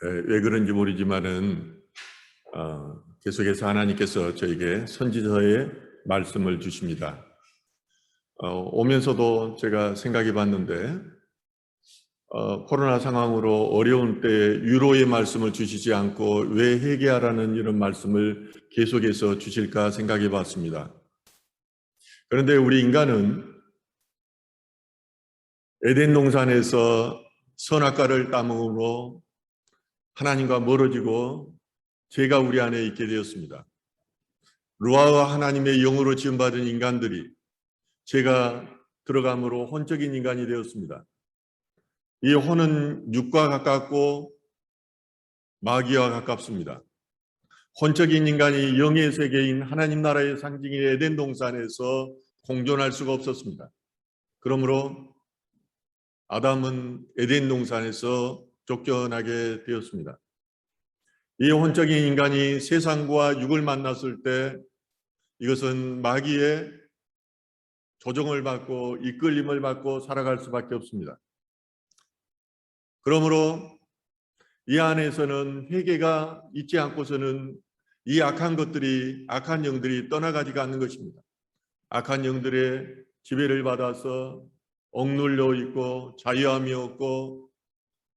왜 그런지 모르지만은 계속해서 하나님께서 저에게 선지서의 말씀을 주십니다. 오면서도 제가 생각해 봤는데 코로나 상황으로 어려운 때에 위로의 말씀을 주시지 않고 왜 회개하라는 이런 말씀을 계속해서 주실까 생각해 봤습니다. 그런데 우리 인간은 에덴 동산에서 선악과를 따먹음으로 하나님과 멀어지고 죄가 우리 안에 있게 되었습니다. 루아와 하나님의 영으로 지음받은 인간들이 죄가 들어감으로 혼적인 인간이 되었습니다. 이 혼은 육과 가깝고 마귀와 가깝습니다. 혼적인 인간이 영의 세계인 하나님 나라의 상징인 에덴 동산에서 공존할 수가 없었습니다. 그러므로 아담은 에덴 동산에서 쫓겨나게 되었습니다. 이 혼적인 인간이 세상과 육을 만났을 때 이것은 마귀의 조종을 받고 이끌림을 받고 살아갈 수밖에 없습니다. 그러므로 이 안에서는 회개가 있지 않고서는 이 악한 영들이 떠나가지가 않는 것입니다. 악한 영들의 지배를 받아서 억눌려 있고 자유함이 없고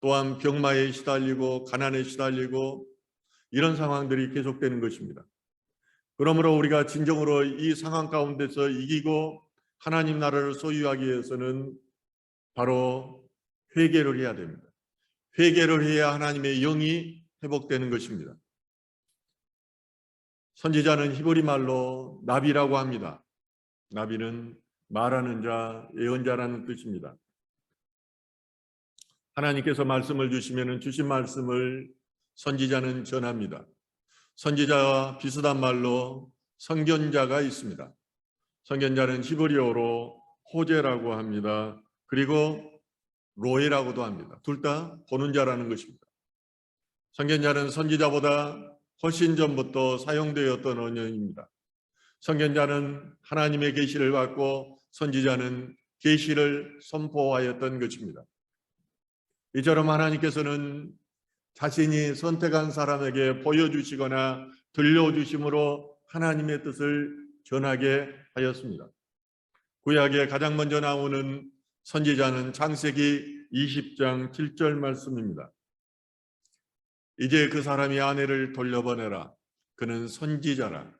또한 병마에 시달리고 가난에 시달리고 이런 상황들이 계속되는 것입니다. 그러므로 우리가 진정으로 이 상황 가운데서 이기고 하나님 나라를 소유하기 위해서는 바로 회개를 해야 됩니다. 회개를 해야 하나님의 영이 회복되는 것입니다. 선지자는 히브리 말로 나비라고 합니다. 나비는 말하는 자, 예언자라는 뜻입니다. 하나님께서 말씀을 주시면 주신 말씀을 선지자는 전합니다. 선지자와 비슷한 말로 선견자가 있습니다. 선견자는 히브리어로 호제라고 합니다. 그리고 로에라고도 합니다. 둘 다 보는 자라는 것입니다. 선견자는 선지자보다 훨씬 전부터 사용되었던 언어입니다. 선견자는 하나님의 계시를 받고 선지자는 계시를 선포하였던 것입니다. 이처럼 하나님께서는 자신이 선택한 사람에게 보여주시거나 들려주심으로 하나님의 뜻을 전하게 하였습니다. 구약에 가장 먼저 나오는 선지자는 창세기 20장 7절 말씀입니다. 이제 그 사람이 아내를 돌려보내라. 그는 선지자라.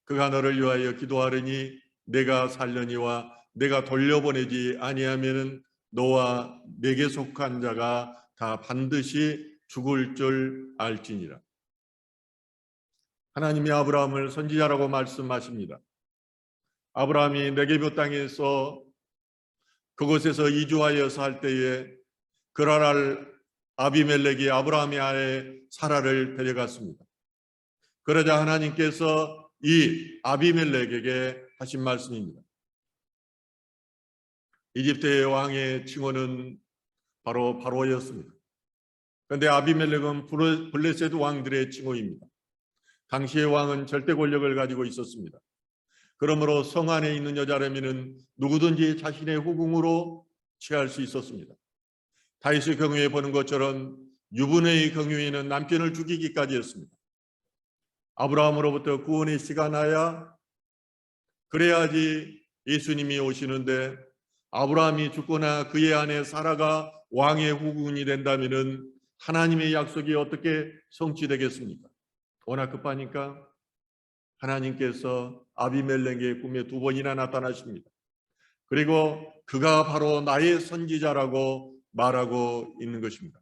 그가 너를 위하여 기도하려니 내가 살려니와 내가 돌려보내지 아니하면은 너와 내게 속한 자가 다 반드시 죽을 줄 알지니라. 하나님이 아브라함을 선지자라고 말씀하십니다. 아브라함이 네게브 땅에서 그곳에서 이주하여 살 때에 그랄 아비멜렉이 아브라함의 아내 사라를 데려갔습니다. 그러자 하나님께서 이 아비멜렉에게 하신 말씀입니다. 이집트의 왕의 칭호는 바로 바로였습니다. 그런데 아비멜렉은 블레셋 왕들의 칭호입니다. 당시의 왕은 절대 권력을 가지고 있었습니다. 그러므로 성 안에 있는 여자라면은 누구든지 자신의 후궁으로 취할 수 있었습니다. 다윗의 경우에 보는 것처럼 유분의 경우에는 남편을 죽이기까지 했습니다. 아브라함으로부터 구원의 씨가 나야 그래야지 예수님이 오시는데 아브라함이 죽거나 그의 아내 사라가 왕의 후궁이 된다면은 하나님의 약속이 어떻게 성취되겠습니까? 워낙 급하니까 하나님께서 아비멜렉의 꿈에 2번이나 나타나십니다. 그리고 그가 바로 나의 선지자라고 말하고 있는 것입니다.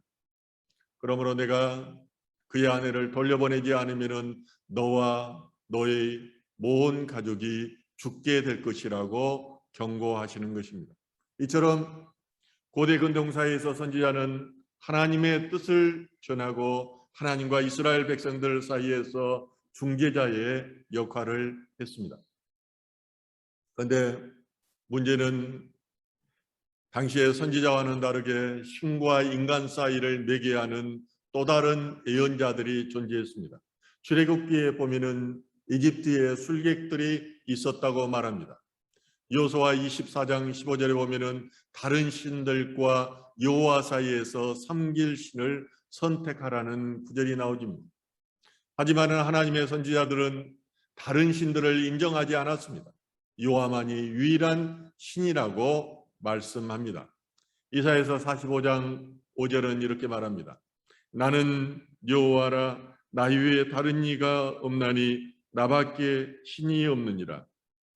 그러므로 내가 그의 아내를 돌려보내지 않으면 너와 너의 모든 가족이 죽게 될 것이라고 경고하시는 것입니다. 이처럼 고대 근동사에서 선지자는 하나님의 뜻을 전하고 하나님과 이스라엘 백성들 사이에서 중재자의 역할을 했습니다. 그런데 문제는 당시의 선지자와는 다르게 신과 인간 사이를 매개하는 또 다른 예언자들이 존재했습니다. 출애굽기에 보면은 이집트에 술객들이 있었다고 말합니다. 여호수아 24장 15절에 보면은 다른 신들과 여호와 사이에서 섬길 신을 선택하라는 구절이 나오집니다. 하지만 하나님의 선지자들은 다른 신들을 인정하지 않았습니다. 여호와만이 유일한 신이라고 말씀합니다. 이사야서 45장 5절은 이렇게 말합니다. 나는 여호와라, 나 외에 다른 이가 없나니 나밖에 신이 없느니라.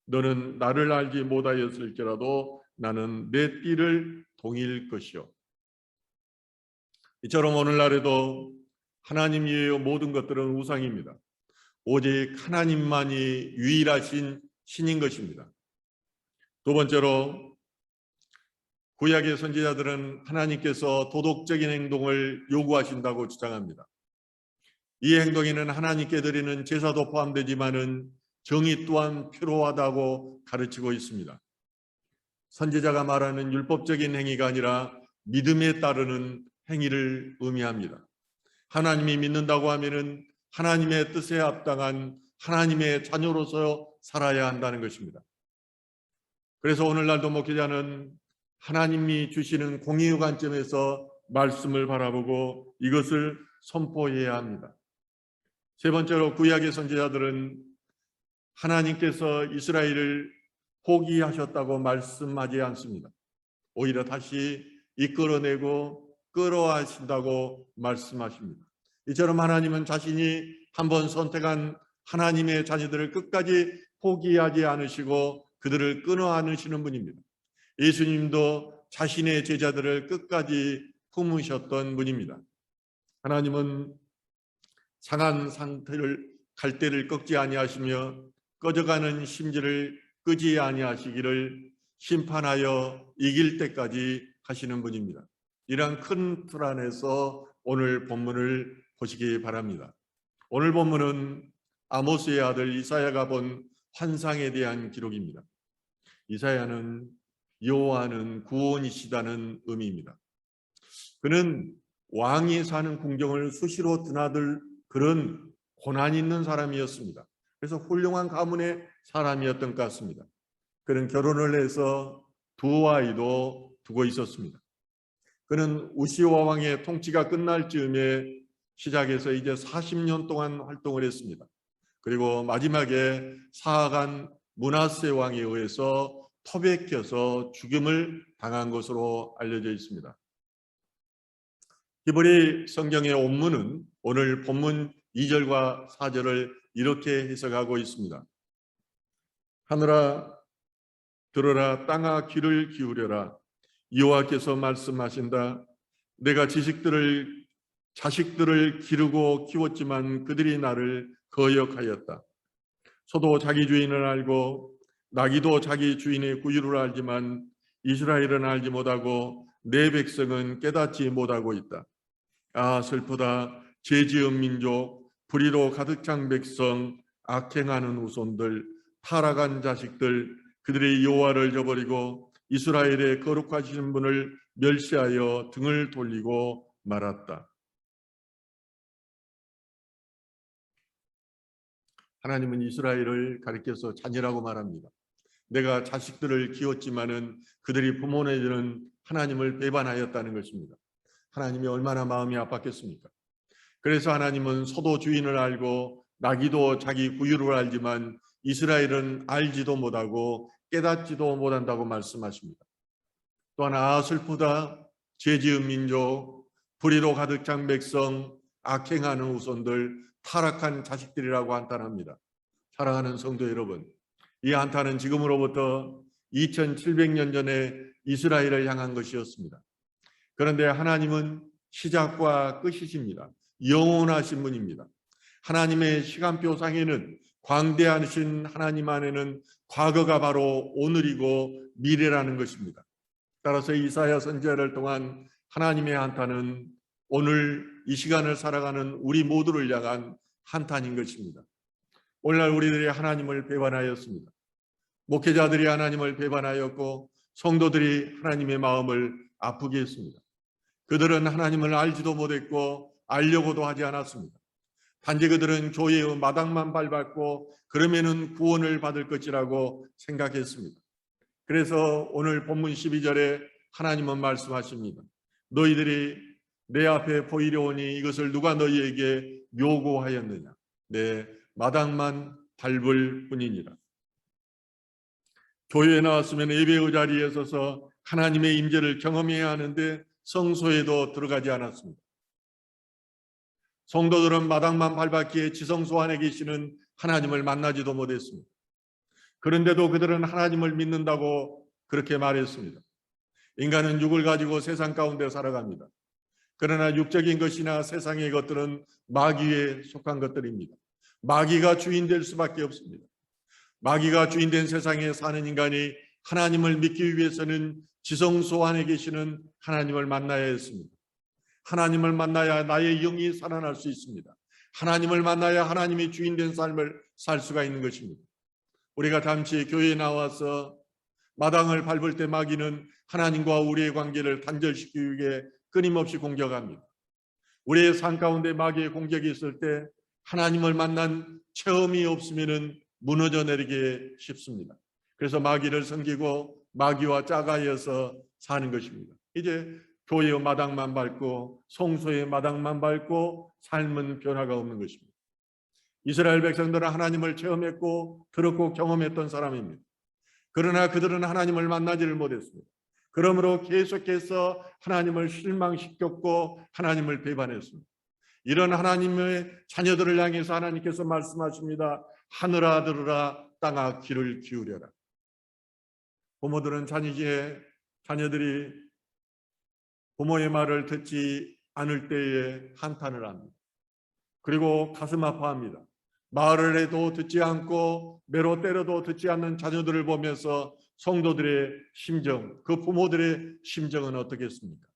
너는 나를 알지 못하였을지라도 나는 내 띠를 동일 것이요. 이처럼 오늘날에도 하나님 이외의 모든 것들은 우상입니다. 오직 하나님만이 유일하신 신인 것입니다. 두 번째로, 구약의 선지자들은 하나님께서 도덕적인 행동을 요구하신다고 주장합니다. 이 행동에는 하나님께 드리는 제사도 포함되지만은 정의 또한 필요하다고 가르치고 있습니다. 선지자가 말하는 율법적인 행위가 아니라 믿음에 따르는 행위를 의미합니다. 하나님이 믿는다고 하면은 하나님의 뜻에 합당한 하나님의 자녀로서 살아야 한다는 것입니다. 그래서 오늘날도 목회자는 하나님이 주시는 공의의 관점에서 말씀을 바라보고 이것을 선포해야 합니다. 세 번째로, 구약의 선지자들은 하나님께서 이스라엘을 포기하셨다고 말씀하지 않습니다. 오히려 다시 이끌어내고 끌어하신다고 말씀하십니다. 이처럼 하나님은 자신이 한번 선택한 하나님의 자녀들을 끝까지 포기하지 않으시고 그들을 끊어 안으시는 분입니다. 예수님도 자신의 제자들을 끝까지 품으셨던 분입니다. 하나님은 상한 상태를 갈대를 꺾지 아니하시며 꺼져가는 심지를 끄지 아니하시기를 심판하여 이길 때까지 하시는 분입니다. 이러한 큰 틀 안에서 오늘 본문을 보시기 바랍니다. 오늘 본문은 아모스의 아들 이사야가 본 환상에 대한 기록입니다. 이사야는 여호와는 구원이시다는 의미입니다. 그는 왕이 사는 궁정을 수시로 드나들 그런 고난 있는 사람이었습니다. 그래서 훌륭한 가문의 사람이었던 것 같습니다. 그는 결혼을 해서 두 아이도 두고 있었습니다. 그는 우시와 왕의 통치가 끝날 즈음에 시작해서 이제 40년 동안 활동을 했습니다. 그리고 마지막에 사악한 므낫세 왕에 의해서 토백혀서 죽임을 당한 것으로 알려져 있습니다. 히브리 성경의 원문은 오늘 본문 2절과 4절을 이렇게 해석하고 있습니다. 하늘아 들어라, 땅아 귀를 기울여라. 여호와께서 말씀하신다. 내가 자식들을 기르고 키웠지만 그들이 나를 거역하였다. 소도 자기 주인을 알고 나귀도 자기 주인의 구유를 알지만 이스라엘은 알지 못하고 내 백성은 깨닫지 못하고 있다. 아, 슬프다. 죄 지은 민족, 불의로 가득 찬 백성, 악행하는 후손들, 타락한 자식들, 그들이 여호와를 저버리고 이스라엘의 거룩하신 분을 멸시하여 등을 돌리고 말았다. 하나님은 이스라엘을 가리켜서 자녀라고 말합니다. 내가 자식들을 키웠지만은 그들이 부모에게는 하나님을 배반하였다는 것입니다. 하나님이 얼마나 마음이 아팠겠습니까? 그래서 하나님은 소도 주인을 알고 나귀도 자기 구유를 알지만 이스라엘은 알지도 못하고 깨닫지도 못한다고 말씀하십니다. 또한 아, 슬프다. 죄 지은 민족, 불의로 가득 찬 백성, 악행하는 후손들, 타락한 자식들이라고 한탄합니다. 사랑하는 성도 여러분, 이 한탄은 지금으로부터 2700년 전에 이스라엘을 향한 것이었습니다. 그런데 하나님은 시작과 끝이십니다. 영원하신 분입니다. 하나님의 시간표상에는, 광대하신 하나님 안에는 과거가 바로 오늘이고 미래라는 것입니다. 따라서 이사야 선지자를 통한 하나님의 한탄은 오늘 이 시간을 살아가는 우리 모두를 향한 한탄인 것입니다. 오늘날 우리들이 하나님을 배반하였습니다. 목회자들이 하나님을 배반하였고 성도들이 하나님의 마음을 아프게 했습니다. 그들은 하나님을 알지도 못했고 알려고도 하지 않았습니다. 단지 그들은 교회의 마당만 밟았고 그러면은 구원을 받을 것이라고 생각했습니다. 그래서 오늘 본문 12절에 하나님은 말씀하십니다. 너희들이 내 앞에 보이려 오니 이것을 누가 너희에게 요구하였느냐? 내 마당만 밟을 뿐이니라. 교회에 나왔으면 예배의 자리에 서서 하나님의 임재를 경험해야 하는데 성소에도 들어가지 않았습니다. 성도들은 마당만 밟았기에 지성소 안에 계시는 하나님을 만나지도 못했습니다. 그런데도 그들은 하나님을 믿는다고 그렇게 말했습니다. 인간은 육을 가지고 세상 가운데 살아갑니다. 그러나 육적인 것이나 세상의 것들은 마귀에 속한 것들입니다. 마귀가 주인 될 수밖에 없습니다. 마귀가 주인된 세상에 사는 인간이 하나님을 믿기 위해서는 지성소 안에 계시는 하나님을 만나야 했습니다. 하나님을 만나야 나의 영이 살아날 수 있습니다. 하나님을 만나야 하나님이 주인된 삶을 살 수가 있는 것입니다. 우리가 잠시 교회에 나와서 마당을 밟을 때 마귀는 하나님과 우리의 관계를 단절시키기 위해 끊임없이 공격합니다. 우리의 삶 가운데 마귀의 공격이 있을 때 하나님을 만난 체험이 없으면 무너져 내리기 쉽습니다. 그래서 마귀를 섬기고 마귀와 짝하여서 사는 것입니다. 이제 교회의 마당만 밟고 성소의 마당만 밟고 삶은 변화가 없는 것입니다. 이스라엘 백성들은 하나님을 체험했고 들었고 경험했던 사람입니다. 그러나 그들은 하나님을 만나지를 못했습니다. 그러므로 계속해서 하나님을 실망시켰고 하나님을 배반했습니다. 이런 하나님의 자녀들을 향해서 하나님께서 말씀하십니다. 하늘아 들으라, 땅아 귀를 기울여라. 부모들은 자녀들이 부모의 말을 듣지 않을 때에 한탄을 합니다. 그리고 가슴 아파합니다. 말을 해도 듣지 않고 매로 때려도 듣지 않는 자녀들을 보면서 성도들의 심정, 그 부모들의 심정은 어떻겠습니까?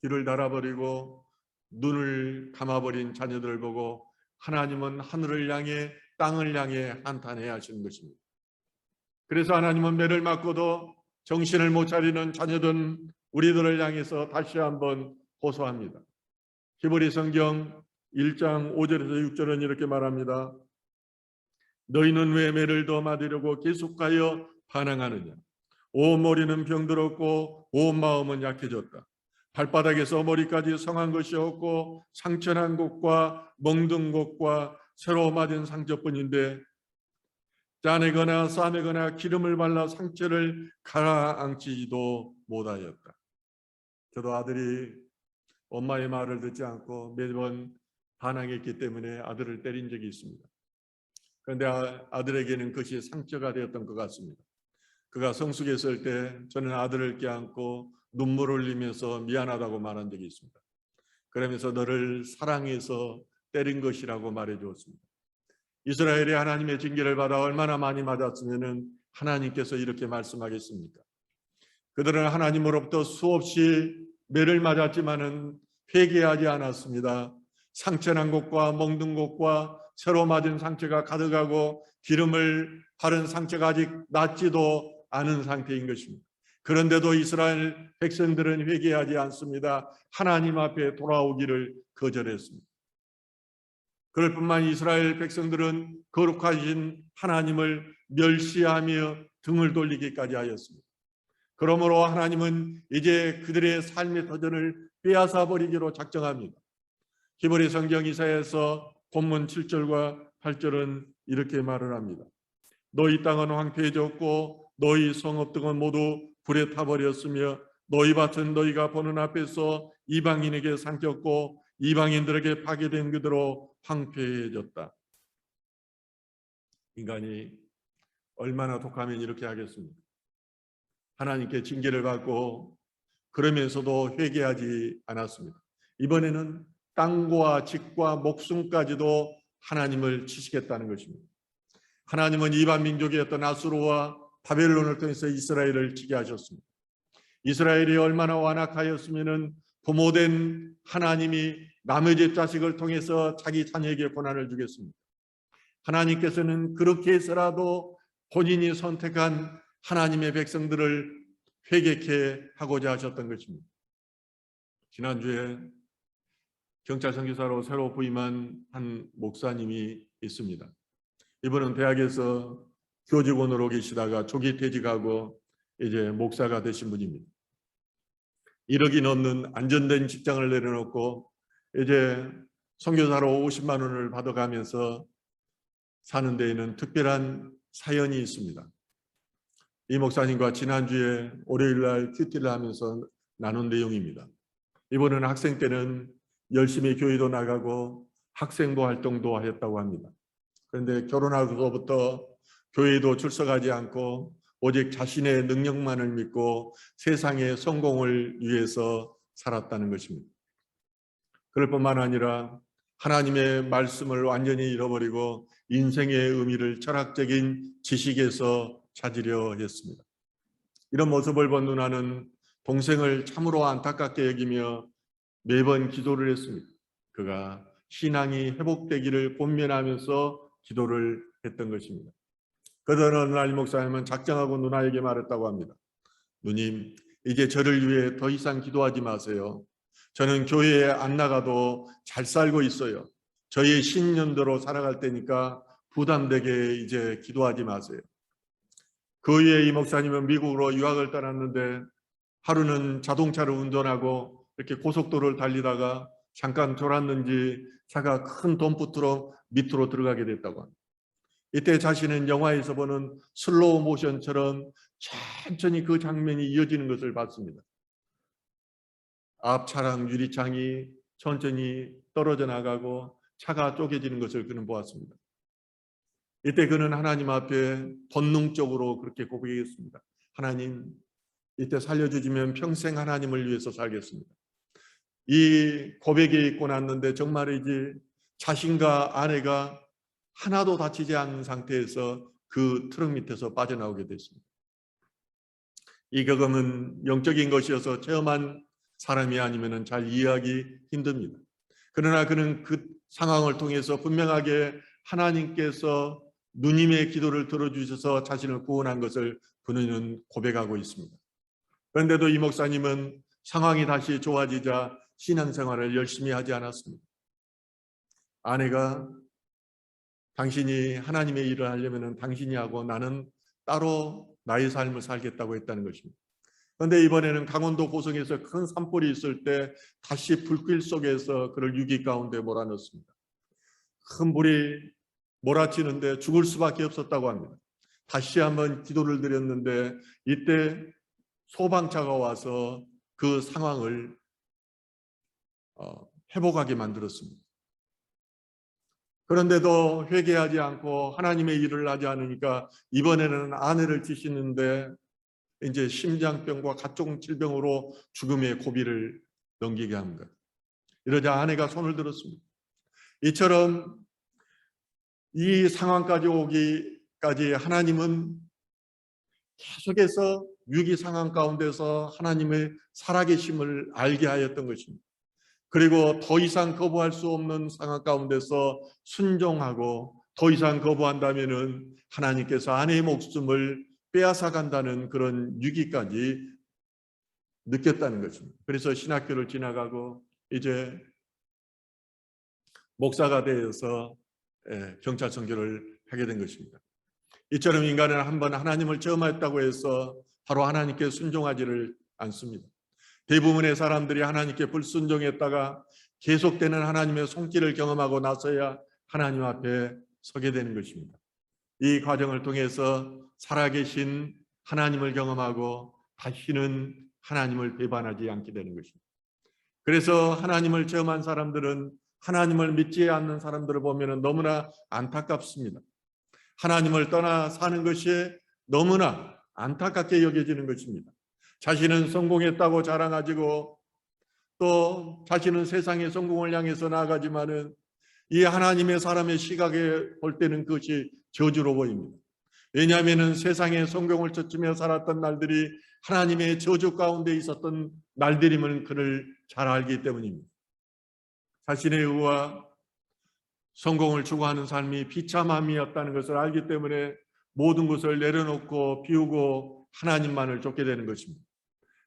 귀를 닫아버리고 눈을 감아버린 자녀들을 보고 하나님은 하늘을 향해 땅을 향해 한탄해야 하시는 것입니다. 그래서 하나님은 매를 맞고도 정신을 못 차리는 자녀들 우리들을 향해서 다시 한번 호소합니다. 히브리 성경 1장 5절에서 6절은 이렇게 말합니다. 너희는 왜 매를 더 맞으려고 계속하여 반항하느냐? 온 머리는 병들었고 온 마음은 약해졌다. 발바닥에서 머리까지 성한 것이 없고 상처난 곳과 멍든 곳과 새로 맞은 상처뿐인데 짜내거나 싸매거나 기름을 발라 상처를 가라앉히지도 못하였다. 저도 아들이 엄마의 말을 듣지 않고 매번 반항했기 때문에 아들을 때린 적이 있습니다. 그런데 아들에게는 그것이 상처가 되었던 것 같습니다. 그가 성숙했을 때 저는 아들을 껴안고 눈물을 흘리면서 미안하다고 말한 적이 있습니다. 그러면서 너를 사랑해서 때린 것이라고 말해 주었습니다. 이스라엘이 하나님의 징계를 받아 얼마나 많이 맞았으면 하나님께서 이렇게 말씀하겠습니까? 그들은 하나님으로부터 수없이 매를 맞았지만은 회개하지 않았습니다. 상처난 곳과 멍든 곳과 새로 맞은 상처가 가득하고 기름을 바른 상처가 아직 낫지도 않은 상태인 것입니다. 그런데도 이스라엘 백성들은 회개하지 않습니다. 하나님 앞에 돌아오기를 거절했습니다. 그럴 뿐만 이스라엘 백성들은 거룩하신 하나님을 멸시하며 등을 돌리기까지 하였습니다. 그러므로 하나님은 이제 그들의 삶의 터전을 빼앗아 버리기로 작정합니다. 히브리 성경 이사야서 본문 7절과 8절은 이렇게 말을 합니다. 너희 땅은 황폐해졌고 너희 성읍 등은 모두 불에 타버렸으며 너희 밭은 너희가 보는 앞에서 이방인에게 삼켰고 이방인들에게 파괴된 그대로 황폐해졌다. 인간이 얼마나 독하면 이렇게 하겠습니까? 하나님께 징계를 받고 그러면서도 회개하지 않았습니다. 이번에는 땅과 집과 목숨까지도 하나님을 치시겠다는 것입니다. 하나님은 이방 민족이었던 아수르와 바벨론을 통해서 이스라엘을 치게 하셨습니다. 이스라엘이 얼마나 완악하였으면 부모된 하나님이 남의 집 자식을 통해서 자기 자녀에게 고난을 주겠습니다. 하나님께서는 그렇게 해서라도 본인이 선택한 하나님의 백성들을 회개케 하고자 하셨던 것입니다. 지난주에 경찰 선교사로 새로 부임한 한 목사님이 있습니다. 이분은 대학에서 교직원으로 계시다가 조기 퇴직하고 이제 목사가 되신 분입니다. 1억이 넘는 안전된 직장을 내려놓고 이제 선교사로 50만 원을 받아가면서 사는 데에는 특별한 사연이 있습니다. 이 목사님과 지난주에 월요일날 큐티를 하면서 나눈 내용입니다. 이번에는 학생 때는 열심히 교회도 나가고 학생부 활동도 하였다고 합니다. 그런데 결혼하고서부터 교회도 출석하지 않고 오직 자신의 능력만을 믿고 세상의 성공을 위해서 살았다는 것입니다. 그럴 뿐만 아니라 하나님의 말씀을 완전히 잃어버리고 인생의 의미를 철학적인 지식에서 찾으려 했습니다. 이런 모습을 본 누나는 동생을 참으로 안타깝게 여기며 매번 기도를 했습니다. 그가 신앙이 회복되기를 권면하면서 기도를 했던 것입니다. 그러던 어느 날 목사님은 작정하고 누나에게 말했다고 합니다. 누님, 이제 저를 위해 더 이상 기도하지 마세요. 저는 교회에 안 나가도 잘 살고 있어요. 저의 신념대로 살아갈 테니까 부담되게 이제 기도하지 마세요. 그 후에 이 목사님은 미국으로 유학을 떠났는데 하루는 자동차를 운전하고 이렇게 고속도로를 달리다가 잠깐 졸았는지 차가 큰 덤프트럭 밑으로 들어가게 됐다고 합니다. 이때 자신은 영화에서 보는 슬로우 모션처럼 천천히 그 장면이 이어지는 것을 봤습니다. 앞 차량 유리창이 천천히 떨어져 나가고 차가 쪼개지는 것을 그는 보았습니다. 이때 그는 하나님 앞에 본능적으로 그렇게 고백했습니다. 하나님, 이때 살려주시면 평생 하나님을 위해서 살겠습니다. 이 고백이 있고 났는데 정말이지 자신과 아내가 하나도 다치지 않은 상태에서 그 트럭 밑에서 빠져나오게 됐습니다. 이 경험은 영적인 것이어서 체험한 사람이 아니면 잘 이해하기 힘듭니다. 그러나 그는 그 상황을 통해서 분명하게 하나님께서 누님의 기도를 들어주셔서 자신을 구원한 것을 그는 고백하고 있습니다. 그런데도 이 목사님은 상황이 다시 좋아지자 신앙생활을 열심히 하지 않았습니다. 아내가 당신이 하나님의 일을 하려면 당신이 하고 나는 따로 나의 삶을 살겠다고 했다는 것입니다. 그런데 이번에는 강원도 고성에서 큰 산불이 있을 때 다시 불길 속에서 그를 유기 가운데 몰아넣습니다. 큰 불이 몰아치는데 죽을 수밖에 없었다고 합니다. 다시 한번 기도를 드렸는데 이때 소방차가 와서 그 상황을 회복하게 만들었습니다. 그런데도 회개하지 않고 하나님의 일을 하지 않으니까 이번에는 아내를 치시는데 이제 심장병과 각종 질병으로 죽음의 고비를 넘기게 합니다. 이러자 아내가 손을 들었습니다. 이처럼 이 상황까지 오기까지 하나님은 계속해서 위기 상황 가운데서 하나님의 살아계심을 알게 하였던 것입니다. 그리고 더 이상 거부할 수 없는 상황 가운데서 순종하고 더 이상 거부한다면은 하나님께서 아내의 목숨을 빼앗아 간다는 그런 위기까지 느꼈다는 것입니다. 그래서 신학교를 지나가고 이제 목사가 되어서 경찰 선교를 하게 된 것입니다. 이처럼 인간은 한번 하나님을 체험했다고 해서 바로 하나님께 순종하지를 않습니다. 대부분의 사람들이 하나님께 불순종했다가 계속되는 하나님의 손길을 경험하고 나서야 하나님 앞에 서게 되는 것입니다. 이 과정을 통해서 살아계신 하나님을 경험하고 다시는 하나님을 배반하지 않게 되는 것입니다. 그래서 하나님을 체험한 사람들은 하나님을 믿지 않는 사람들을 보면 너무나 안타깝습니다. 하나님을 떠나 사는 것이 너무나 안타깝게 여겨지는 것입니다. 자신은 성공했다고 자랑하지고 또 자신은 세상의 성공을 향해서 나아가지만은 이 하나님의 사람의 시각에 볼 때는 그것이 저주로 보입니다. 왜냐하면 세상의 성공을 쫓으며 살았던 날들이 하나님의 저주 가운데 있었던 날들임을 그를 잘 알기 때문입니다. 자신의 의와 성공을 추구하는 삶이 비참함이었다는 것을 알기 때문에 모든 것을 내려놓고 비우고 하나님만을 쫓게 되는 것입니다.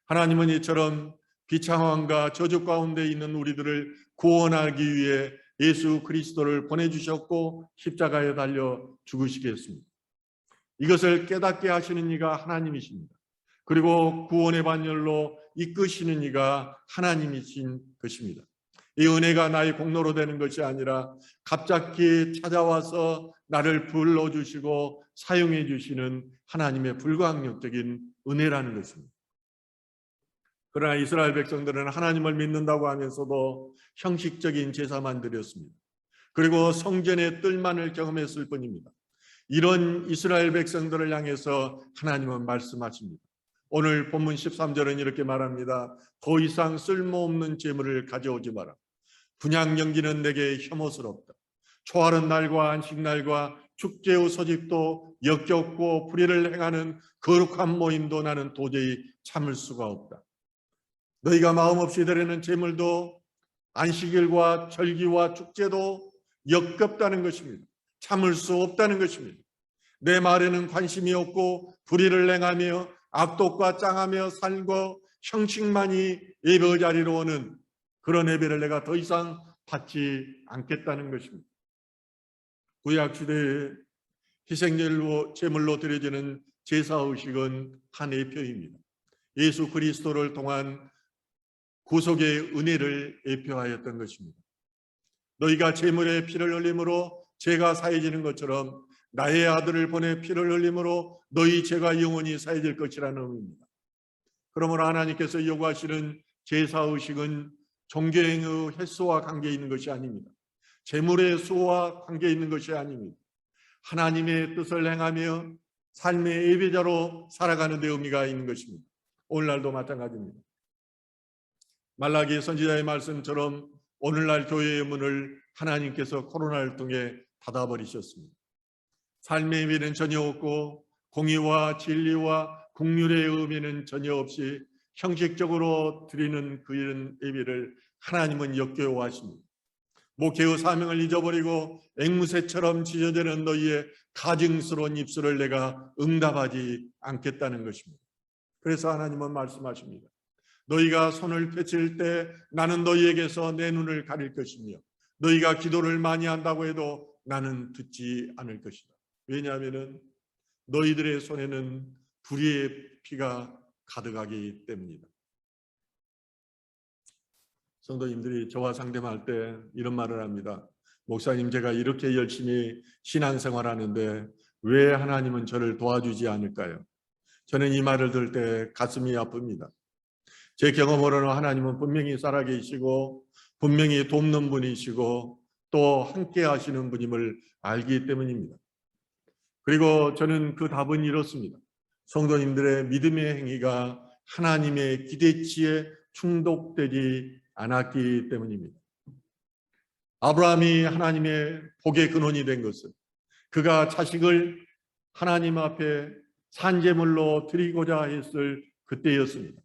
하나님은 이처럼 비참함과 저주 가운데 있는 우리들을 구원하기 위해 예수 그리스도를 보내주셨고 십자가에 달려 죽으시게 했습니다. 이것을 깨닫게 하시는 이가 하나님이십니다. 그리고 구원의 반열로 이끄시는 이가 하나님이신 것입니다. 이 은혜가 나의 공로로 되는 것이 아니라 갑자기 찾아와서 나를 불러주시고 사용해 주시는 하나님의 불가항력적인 은혜라는 것입니다. 그러나 이스라엘 백성들은 하나님을 믿는다고 하면서도 형식적인 제사만 드렸습니다. 그리고 성전의 뜰만을 경험했을 뿐입니다. 이런 이스라엘 백성들을 향해서 하나님은 말씀하십니다. 오늘 본문 13절은 이렇게 말합니다. 더 이상 쓸모없는 재물을 가져오지 마라. 분향 연기는 내게 혐오스럽다. 초하는 날과 안식날과 축제 후 소집도 역겹고 불의를 행하는 거룩한 모임도 나는 도저히 참을 수가 없다. 너희가 마음없이 드리는 제물도 안식일과 절기와 축제도 역겹다는 것입니다. 참을 수 없다는 것입니다. 내 말에는 관심이 없고 불의를 행하며 악독과 짱하며 살고 형식만이 예배 자리로 오는 그런 예배를 내가 더 이상 받지 않겠다는 것입니다. 구약 시대에 희생제물로 드려지는 제사의식은 한 예표입니다. 예수 그리스도를 통한 구속의 은혜를 예표하였던 것입니다. 너희가 제물의 피를 흘림으로 죄가 사해지는 것처럼 나의 아들을 보내 피를 흘림으로 너희 죄가 영원히 사해질 것이라는 의미입니다. 그러므로 하나님께서 요구하시는 제사의식은 종교행의 횟수와 관계 있는 것이 아닙니다. 제물의 수와 관계 있는 것이 아닙니다. 하나님의 뜻을 행하며 삶의 예배자로 살아가는 데 의미가 있는 것입니다. 오늘날도 마찬가지입니다. 말라기 선지자의 말씀처럼 오늘날 교회의 문을 하나님께서 코로나를 통해 닫아버리셨습니다. 삶의 의미는 전혀 없고 공의와 진리와 긍휼의 의미는 전혀 없이 형식적으로 드리는 그런 예배를 하나님은 역겨워하십니다. 목회의 사명을 잊어버리고 앵무새처럼 짖어대는 너희의 가증스러운 입술을 내가 응답하지 않겠다는 것입니다. 그래서 하나님은 말씀하십니다. 너희가 손을 펼칠 때 나는 너희에게서 내 눈을 가릴 것이며 너희가 기도를 많이 한다고 해도 나는 듣지 않을 것이다. 왜냐하면 너희들의 손에는 불의의 피가 가득하기 때문이다. 성도님들이 저와 상담할 때 이런 말을 합니다. 목사님, 제가 이렇게 열심히 신앙생활하는데 왜 하나님은 저를 도와주지 않을까요? 저는 이 말을 들을 때 가슴이 아픕니다. 제 경험으로는 하나님은 분명히 살아계시고 분명히 돕는 분이시고 또 함께 하시는 분임을 알기 때문입니다. 그리고 저는 그 답은 이렇습니다. 성도님들의 믿음의 행위가 하나님의 기대치에 충독되지 않았기 때문입니다. 아브라함이 하나님의 복의 근원이 된 것은 그가 자식을 하나님 앞에 산제물로 드리고자 했을 그때였습니다.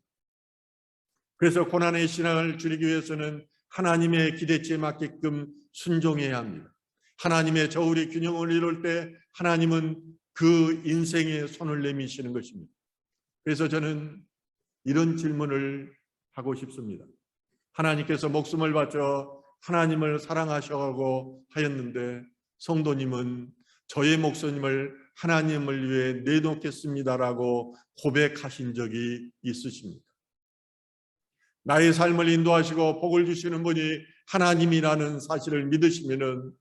그래서 고난의 신앙을 줄이기 위해서는 하나님의 기대치에 맞게끔 순종해야 합니다. 하나님의 저울이 균형을 이룰 때 하나님은 그 인생에 손을 내미시는 것입니다. 그래서 저는 이런 질문을 하고 싶습니다. 하나님께서 목숨을 바쳐 하나님을 사랑하셔고 하였는데 성도님은 저의 목숨을 하나님을 위해 내놓겠습니다라고 고백하신 적이 있으십니까? 나의 삶을 인도하시고 복을 주시는 분이 하나님이라는 사실을 믿으시면은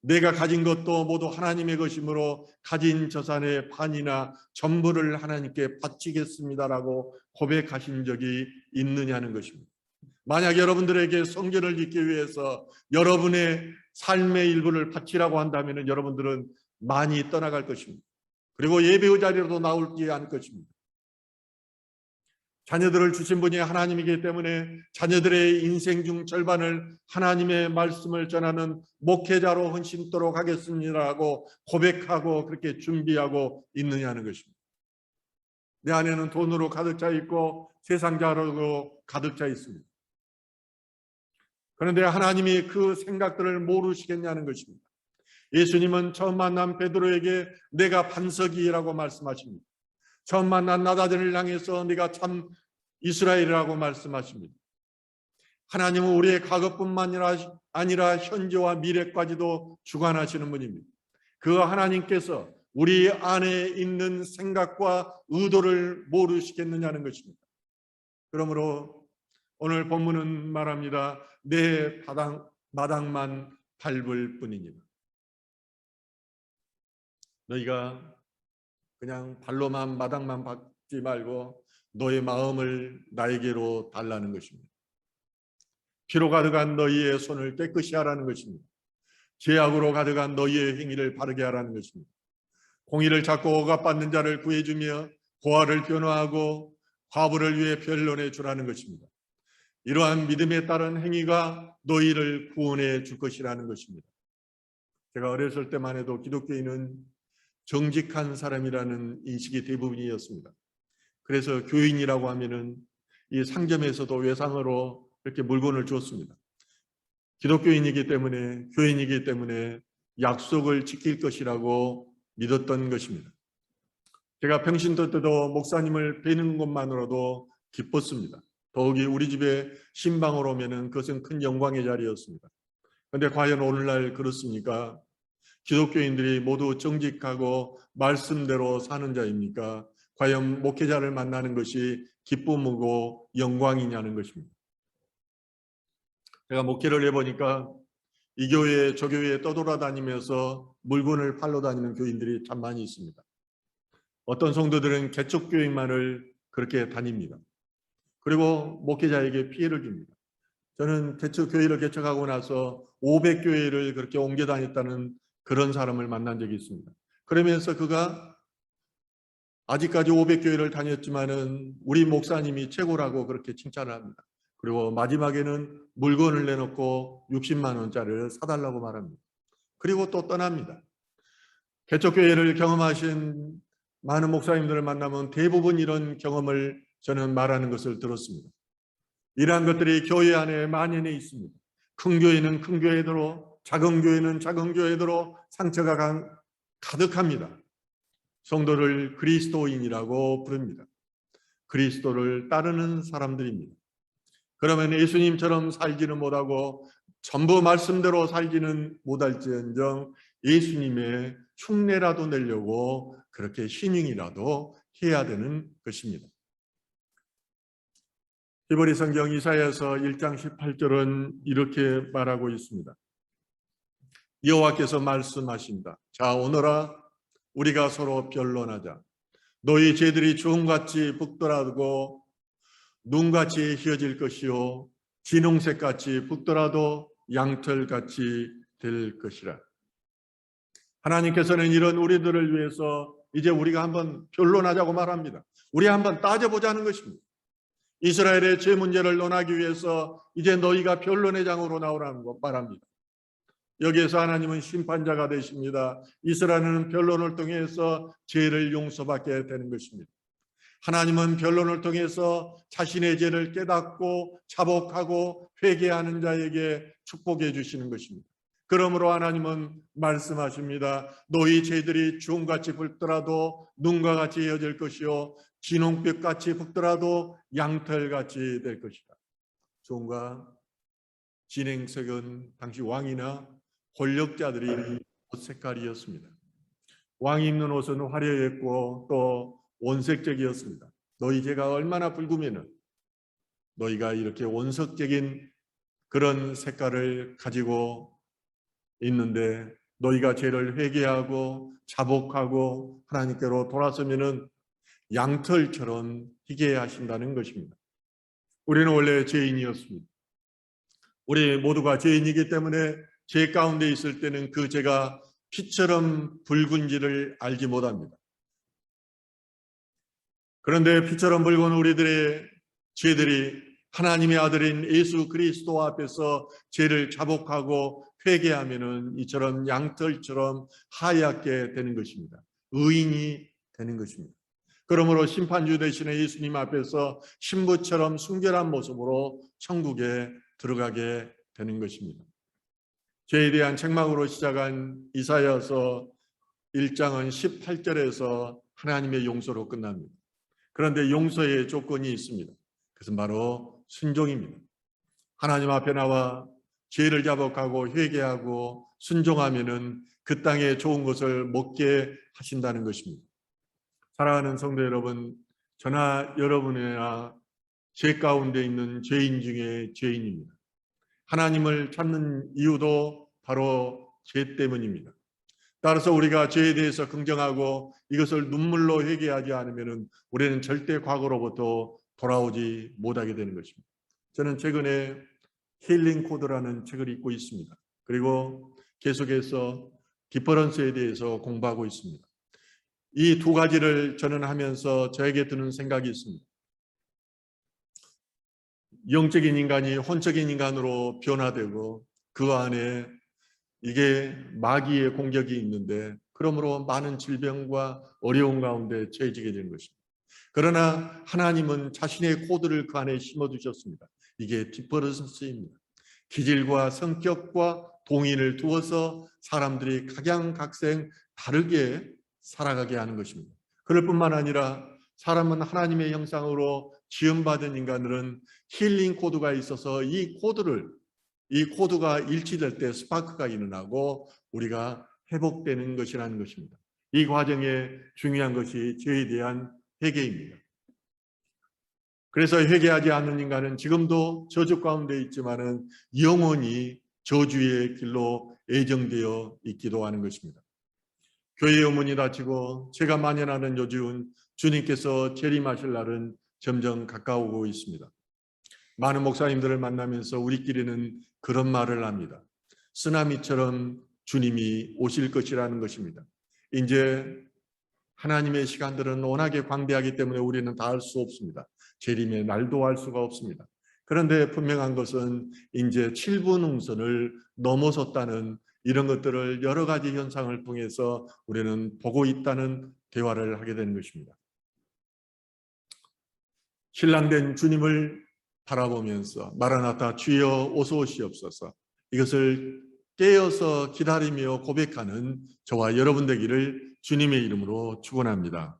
내가 가진 것도 모두 하나님의 것이므로 가진 재산의 반이나 전부를 하나님께 바치겠습니다라고 고백하신 적이 있느냐는 것입니다. 만약 여러분들에게 성전을 짓기 위해서 여러분의 삶의 일부를 바치라고 한다면 여러분들은 많이 떠나갈 것입니다. 그리고 예배의 자리로도 나올지 않을 것입니다. 자녀들을 주신 분이 하나님이기 때문에 자녀들의 인생 중 절반을 하나님의 말씀을 전하는 목회자로 헌신토록 하겠습니다라고 고백하고 그렇게 준비하고 있느냐는 것입니다. 내 안에는 돈으로 가득 차 있고 세상자로 가득 차 있습니다. 그런데 하나님이 그 생각들을 모르시겠냐는 것입니다. 예수님은 처음 만난 베드로에게 내가 반석이라고 말씀하십니다. 처음 만난 나다들을 향해서 네가 참 이스라엘이라고 말씀하십니다. 하나님은 우리의 과거뿐만 아니라 현재와 미래까지도 주관하시는 분입니다. 그 하나님께서 우리 안에 있는 생각과 의도를 모르시겠느냐는 것입니다. 그러므로 오늘 본문은 말합니다. 내 마당만 밟을 뿐이니라. 너희가 그냥 발로만 마당만 밟지 말고 너의 마음을 나에게로 달라는 것입니다. 피로 가득한 너희의 손을 깨끗이 하라는 것입니다. 죄악으로 가득한 너희의 행위를 바르게 하라는 것입니다. 공의를 찾고 억압받는 자를 구해주며 고아를 변호하고 과부를 위해 변론해 주라는 것입니다. 이러한 믿음에 따른 행위가 너희를 구원해 줄 것이라는 것입니다. 제가 어렸을 때만 해도 기독교인은 정직한 사람이라는 인식이 대부분이었습니다. 그래서 교인이라고 하면은 이 상점에서도 외상으로 이렇게 물건을 줬습니다. 기독교인이기 때문에, 교인이기 때문에 약속을 지킬 것이라고 믿었던 것입니다. 제가 평신도 때도 목사님을 뵈는 것만으로도 기뻤습니다. 더욱이 우리 집에 신방을 오면은 그것은 큰 영광의 자리였습니다. 그런데 과연 오늘날 그렇습니까? 기독교인들이 모두 정직하고 말씀대로 사는 자입니까? 과연 목회자를 만나는 것이 기쁨이고 영광이냐는 것입니다. 제가 목회를 해보니까 이 교회 저 교회에 떠돌아다니면서 물건을 팔러 다니는 교인들이 참 많이 있습니다. 어떤 성도들은 개척교회만을 그렇게 다닙니다. 그리고 목회자에게 피해를 줍니다. 저는 교회를 개척하고 나서 500교회를 그렇게 옮겨 다녔다는 그런 사람을 만난 적이 있습니다. 그러면서 그가 아직까지 500교회를 다녔지만은 우리 목사님이 최고라고 그렇게 칭찬을 합니다. 그리고 마지막에는 물건을 내놓고 60만 원짜리를 사달라고 말합니다. 그리고 또 떠납니다. 개척교회를 경험하신 많은 목사님들을 만나면 대부분 이런 경험을 저는 말하는 것을 들었습니다. 이러한 것들이 교회 안에 만연해 있습니다. 큰 교회는 큰 교회대로, 작은 교회는 작은 교회대로 상처가 가득합니다. 성도를 그리스도인이라고 부릅니다. 그리스도를 따르는 사람들입니다. 그러면 예수님처럼 살지는 못하고 전부 말씀대로 살지는 못할지언정 예수님의 흉내라도 내려고 그렇게 신용이라도 해야 되는 것입니다. 히브리 성경 이사야서 1장 18절은 이렇게 말하고 있습니다. 여호와께서 말씀하신다. 자, 오너라 우리가 서로 변론하자. 너희 죄들이 주홍같이 붓더라도 눈같이 희어질 것이요 진홍색같이 붓더라도 양털같이 될 것이라. 하나님께서는 이런 우리들을 위해서 이제 우리가 한번 변론하자고 말합니다. 우리 한번 따져보자는 것입니다. 이스라엘의 죄 문제를 논하기 위해서 이제 너희가 변론의 장으로 나오라는 거 말합니다. 여기에서 하나님은 심판자가 되십니다. 이스라엘은 변론을 통해서 죄를 용서받게 되는 것입니다. 하나님은 변론을 통해서 자신의 죄를 깨닫고 자복하고 회개하는 자에게 축복해 주시는 것입니다. 그러므로 하나님은 말씀하십니다. 너희 죄들이 주홍같이 붉더라도 눈과 같이 헤어질 것이요 진홍빛같이 붉더라도 양털같이 될 것이다. 주홍과 진행색은 당시 왕이나 권력자들의 옷 색깔이었습니다. 왕이 입는 옷은 화려했고 또 원색적이었습니다. 너희 죄가 얼마나 붉으면 너희가 이렇게 원색적인 그런 색깔을 가지고 있는데 너희가 죄를 회개하고 자복하고 하나님께로 돌아서면은 양털처럼 희게 하신다는 것입니다. 우리는 원래 죄인이었습니다. 우리 모두가 죄인이기 때문에 죄 가운데 있을 때는 그 죄가 피처럼 붉은지를 알지 못합니다. 그런데 피처럼 붉은 우리들의 죄들이 하나님의 아들인 예수 그리스도 앞에서 죄를 자복하고 회개하면은 이처럼 양털처럼 하얗게 되는 것입니다. 의인이 되는 것입니다. 그러므로 심판주 되시는 예수님 앞에서 신부처럼 순결한 모습으로 천국에 들어가게 되는 것입니다. 죄에 대한 책망으로 시작한 이사야서 1장은 18절에서 하나님의 용서로 끝납니다. 그런데 용서의 조건이 있습니다. 그것은 바로 순종입니다. 하나님 앞에 나와 죄를 자복하고 회개하고 순종하면은 그 땅에 좋은 것을 먹게 하신다는 것입니다. 사랑하는 성도 여러분, 저나 여러분이나 죄 가운데 있는 죄인 중에 죄인입니다. 하나님을 찾는 이유도 바로 죄 때문입니다. 따라서 우리가 죄에 대해서 긍정하고 이것을 눈물로 회개하지 않으면 우리는 절대 과거로부터 돌아오지 못하게 되는 것입니다. 저는 최근에 힐링 코드라는 책을 읽고 있습니다. 그리고 계속해서 디퍼런스에 대해서 공부하고 있습니다. 이 두 가지를 저는 하면서 저에게 드는 생각이 있습니다. 영적인 인간이 혼적인 인간으로 변화되고 그 안에 이게 마귀의 공격이 있는데 그러므로 많은 질병과 어려움 가운데 처해지게 되는 것입니다. 그러나 하나님은 자신의 코드를 그 안에 심어두셨습니다. 이게 디퍼런스입니다. 기질과 성격과 동인을 두어서 사람들이 각양각색 다르게 살아가게 하는 것입니다. 그럴 뿐만 아니라 사람은 하나님의 형상으로 지음받은 인간들은 힐링 코드가 있어서 이 코드가 일치될 때 스파크가 일어나고 우리가 회복되는 것이라는 것입니다. 이 과정에 중요한 것이 죄에 대한 회개입니다. 그래서 회개하지 않는 인간은 지금도 저주 가운데 있지만은 영원히 저주의 길로 애정되어 있기도 하는 것입니다. 교회의 의문이 닫히고 죄가 만연하는 요즘 주님께서 재림하실 날은 점점 가까우고 있습니다. 많은 목사님들을 만나면서 우리끼리는 그런 말을 합니다. 쓰나미처럼 주님이 오실 것이라는 것입니다. 이제 하나님의 시간들은 워낙에 광대하기 때문에 우리는 다 알 수 없습니다. 재림의 날도 알 수가 없습니다. 그런데 분명한 것은 이제 7분 응선을 넘어섰다는 이런 것들을 여러 가지 현상을 통해서 우리는 보고 있다는 대화를 하게 되는 것입니다. 신랑된 주님을 바라보면서 마라나타 주여 어서 오시옵소서 이것을 깨어서 기다리며 고백하는 저와 여러분 되기를 주님의 이름으로 축원합니다.